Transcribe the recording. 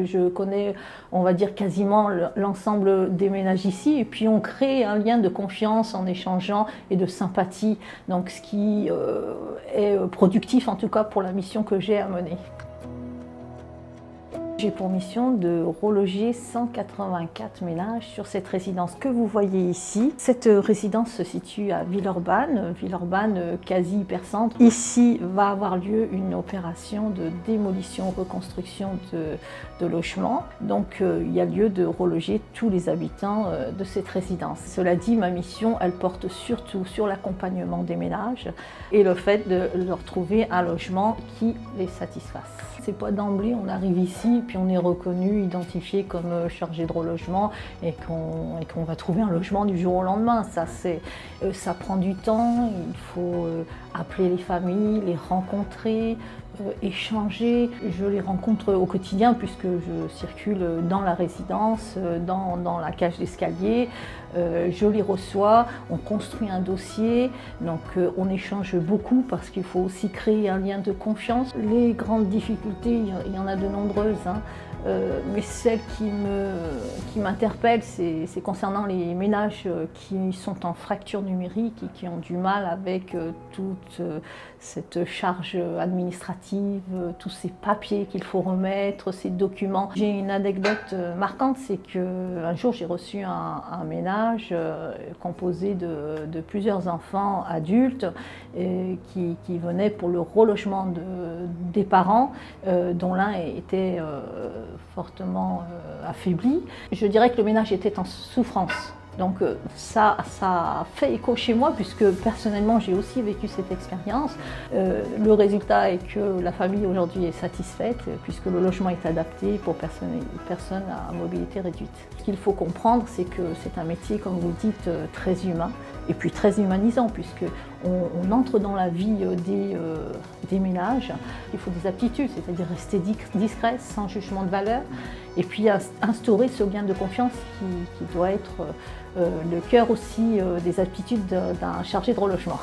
Je connais, on va dire, quasiment l'ensemble des ménages ici, et puis on crée un lien de confiance en échangeant et de sympathie, donc ce qui est productif en tout cas pour la mission que j'ai à mener. J'ai pour mission de reloger 184 ménages sur cette résidence que vous voyez ici. Cette résidence se situe à Villeurbanne quasi hypercentre. Ici va avoir lieu une opération de démolition, reconstruction de logements. Donc il y a lieu de reloger tous les habitants de cette résidence. Cela dit, ma mission, elle porte surtout sur l'accompagnement des ménages et le fait de leur trouver un logement qui les satisfasse. C'est pas d'emblée, on arrive ici, puis on est reconnu, identifié comme chargé de relogement et qu'on va trouver un logement du jour au lendemain. Ça prend du temps, il faut appeler les familles, les rencontrer, échanger. Je les rencontre au quotidien puisque je circule dans la résidence, dans la cage d'escalier. Je les reçois, on construit un dossier, donc on échange beaucoup parce qu'il faut aussi créer un lien de confiance. Les grandes difficultés, il y en a de nombreuses, hein. Mais celle qui m'interpelle, c'est concernant les ménages qui sont en fracture numérique et qui ont du mal avec toute cette charge administrative, tous ces papiers qu'il faut remettre, ces documents. J'ai une anecdote marquante, c'est qu'un jour j'ai reçu un ménage composé de plusieurs enfants adultes qui venaient pour le relogement des parents, dont l'un était fortement affaibli. Je dirais que le ménage était en souffrance. Donc ça a fait écho chez moi puisque personnellement j'ai aussi vécu cette expérience. Le résultat est que la famille aujourd'hui est satisfaite puisque le logement est adapté pour personnes à mobilité réduite. Ce qu'il faut comprendre, c'est que c'est un métier, comme vous dites, très humain et puis très humanisant puisque on entre dans la vie des ménages. Il faut des aptitudes, c'est-à-dire rester discret, sans jugement de valeur, et puis instaurer ce lien de confiance qui doit être le cœur aussi des aptitudes d'un chargé de relogement.